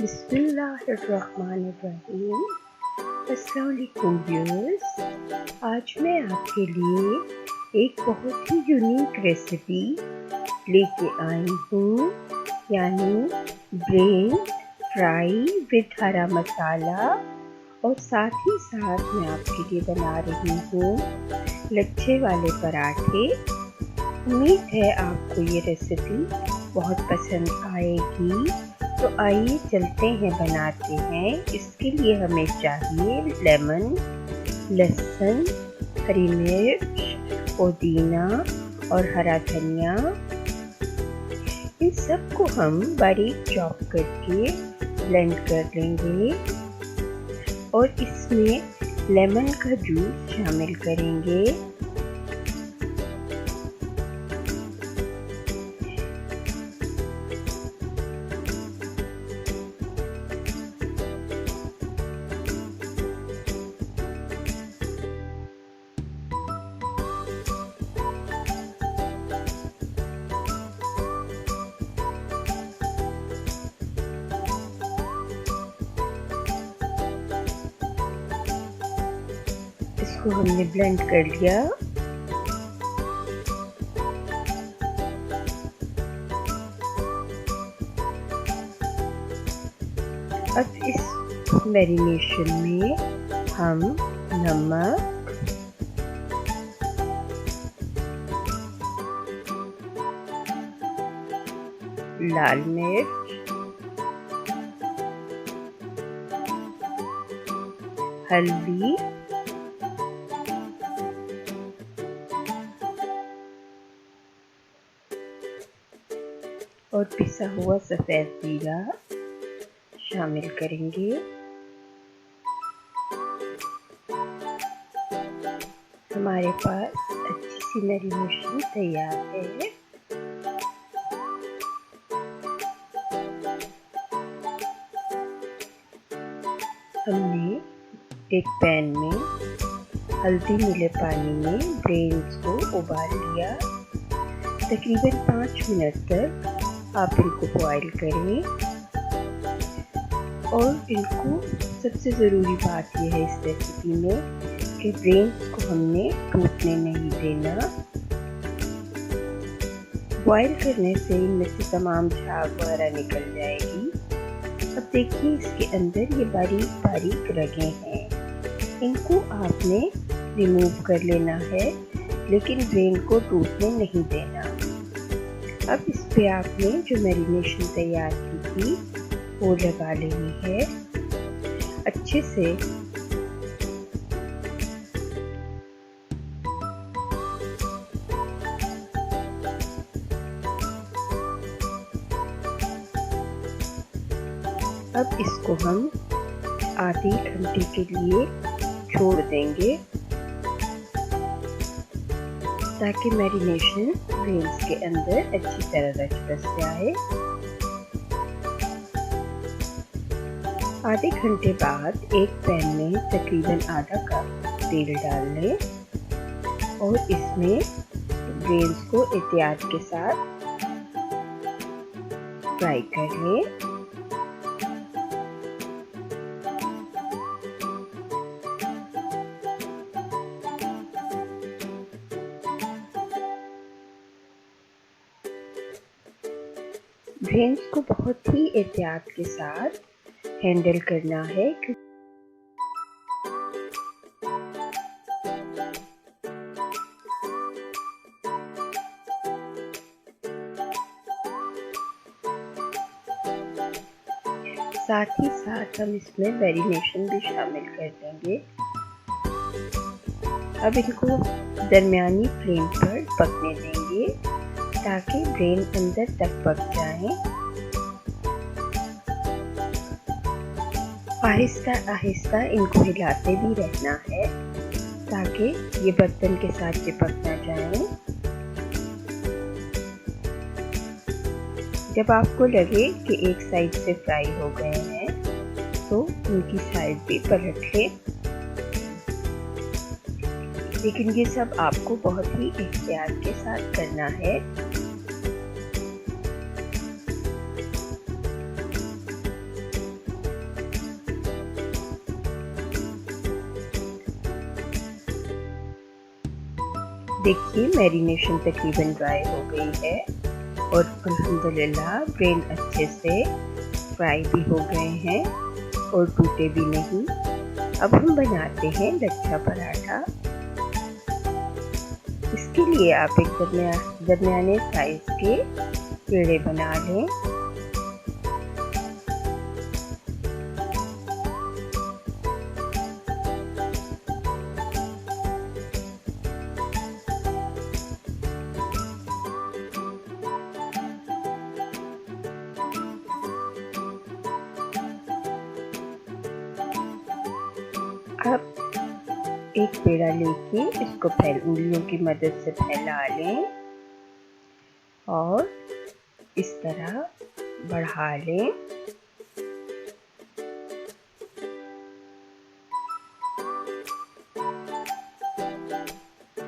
बिस्मिल्लाहिर्रहमानिर्रहीम। अस्सलाम वालेकुम व्यूअर्स। आज मैं आपके लिए एक बहुत ही यूनिक रेसिपी लेके आई हूँ, यानी ब्रेन फ्राई विद हरा मसाला। और साथ ही साथ मैं आपके लिए बना रही हूँ लच्छे वाले पराठे। उम्मीद है आपको ये रेसिपी बहुत पसंद आएगी। तो आइए चलते हैं, बनाते हैं। इसके लिए हमें चाहिए लेमन, लहसुन, हरी मिर्च, पुदीना और हरा धनिया। इन सबको हम बारीक चॉप करके ब्लेंड कर लेंगे और इसमें लेमन का जूस शामिल करेंगे। इसको हमने ब्लेंड कर लिया। अब इस मैरिनेशन में हम नमक, लाल मिर्च, हल्दी, और पिसा हुआ सफ़ेद जीरा शामिल करेंगे। हमारे पास अच्छी सी मैरिनेशन तैयार है। हमने एक पैन में हल्दी मिले पानी में ब्रेन्स को उबाल लिया। तकरीबन 5 मिनट तक आप इनको बॉईल करें। और इनको सबसे ज़रूरी बात यह है इस रेसिपी में कि ब्रेन्स को हमने टूटने नहीं देना। बॉईल करने से इनमें से तमाम झाग वगैरह निकल जाएगी। अब देखिए, इसके अंदर ये बारीक बारीक रगें हैं, इनको आपने रिमूव कर लेना है, लेकिन ब्रेन को टूटने नहीं देना। अब इस पे आपने जो मैरिनेशन तैयार की थी वो लगा लेनी है अच्छे से। अब इसको हम आधे घंटे के लिए छोड़ देंगे ताकि मैरिनेशन ब्रेन्स के अंदर अच्छी तरह रच जाए। आधे घंटे बाद एक पैन में तकरीबन आधा कप तेल डाल लें और इसमें ब्रेन्स को एहतियात के साथ फ्राई कर लें। ब्रेन्स को बहुत ही एहतियात के साथ हैंडल करना है, साथ ही साथ हम इसमें मैरिनेशन भी शामिल कर देंगे। अब इनको दरमियानी फ्लेम पर पकने देंगे ताकि ब्रेन अंदर तक पक जाए। आहिस्ता आहिस्ता इनको हिलाते भी रहना है ताकि ये बर्तन के साथ चिपक ना जाए। जब आपको लगे कि एक साइड से फ्राई हो गए हैं तो उनकी साइड भी पलट लें। लेकिन ये सब आपको बहुत ही एहतियात के साथ करना है। देखिए मैरिनेशन तकरीबन ड्राई हो गई है और अल्हम्दुलिल्लाह ब्रेन अच्छे से फ्राई भी हो गए हैं और टूटे भी नहीं। अब हम बनाते हैं लच्छा पराठा। इसके लिए आप एक दरमियाने साइज के पेड़े बना लें। अब एक पेड़ा लेके इसको उंगलियों की मदद से फैला लें और इस तरह बढ़ा लें।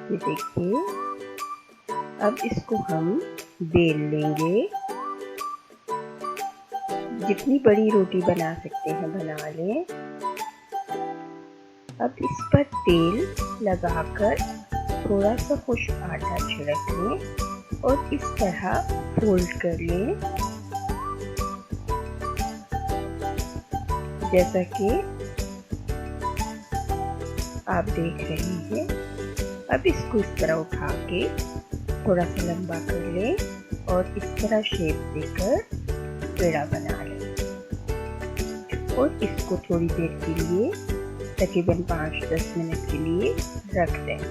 ये देखिए, अब इसको हम बेल लेंगे। जितनी बड़ी रोटी बना सकते हैं बना लें। अब इस पर तेल लगाकर थोड़ा सा खुश्क आटा छिड़क लें और इस तरह फोल्ड कर लें जैसा कि आप देख रहे हैं। अब इसको इस तरह उठा के थोड़ा सा लंबा कर लें और इस तरह शेप देकर पेड़ा बना लें और इसको थोड़ी देर के लिए तकरीबन 5-10 मिनट के लिए रख दें।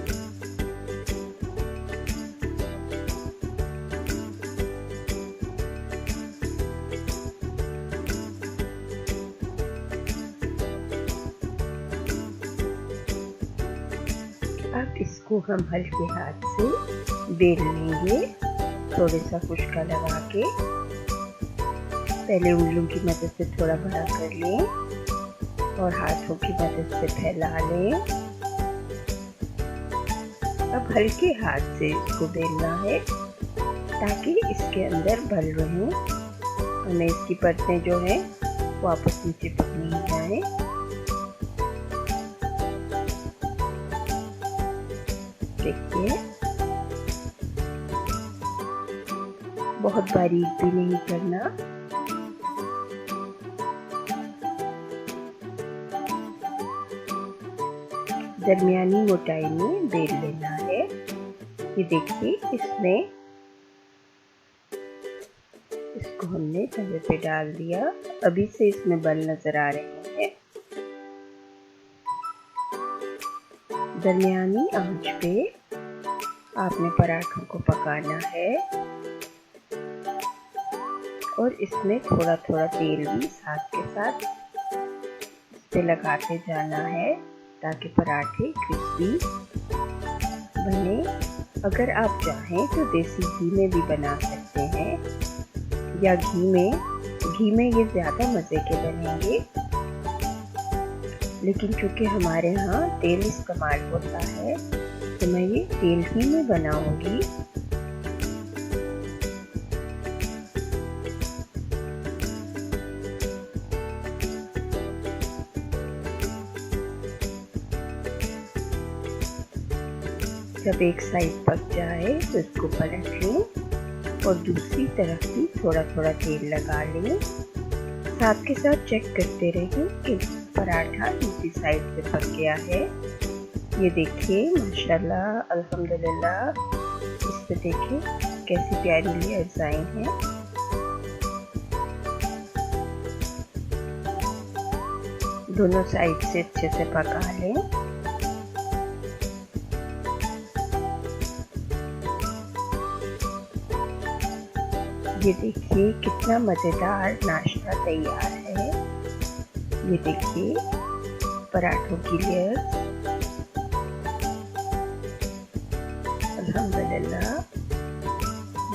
अब इसको हम हल्के हाथ से बेल लेंगे, थोड़ा सा खुश्का लगा के। पहले उंगलियों की मदद से थोड़ा बड़ा कर लें और हाथों की मदद से फैला लें। अब हल्के हाथ से इसको बेलना है ताकि इसके अंदर भल रहें और इसकी परतें जो हैं वो आपस में चिपक नहीं जाए। देखिए, बहुत बारीक भी नहीं करना। दरमियानी मोटाई में बेल लेना है। ये देखिए, इसको हमने तवे पे डाल दिया। अभी से इसमें बल नजर आ रहे हैं। दरमियानी आंच पे आपने पराठों को पकाना है और इसमें थोड़ा थोड़ा तेल भी साथ के साथ इस पे लगाते जाना है ताकि पराठे क्रिस्पी बने। अगर आप चाहें तो देसी घी में भी बना सकते हैं या घी में ये ज़्यादा मज़े के बनेंगे, लेकिन चूँकि हमारे यहाँ तेल इस्तेमाल होता है तो मैं ये तेल ही में बनाऊंगी। जब एक साइड पक जाए तो इसको पलट लें और दूसरी तरफ भी थोड़ा थोड़ा तेल लगा लें। साथ के साथ चेक करते रहें कि पराठा दूसरी साइड से पक गया है। ये देखिए, माशाल्लाह अल्हम्दुलिल्लाह, इस पे देखिए कैसी प्यारी लेयर्स आई हैं। दोनों साइड से अच्छे से पका लें। ये देखिए कितना मज़ेदार नाश्ता तैयार है। ये देखिए पराठों की लेयर्स, अल्हम्दुलिल्लाह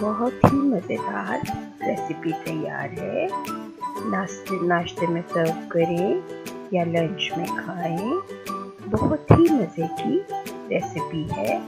बहुत ही मज़ेदार रेसिपी तैयार है। नाश्ते में सर्व करें या लंच में खाएं। बहुत ही मज़े की रेसिपी है।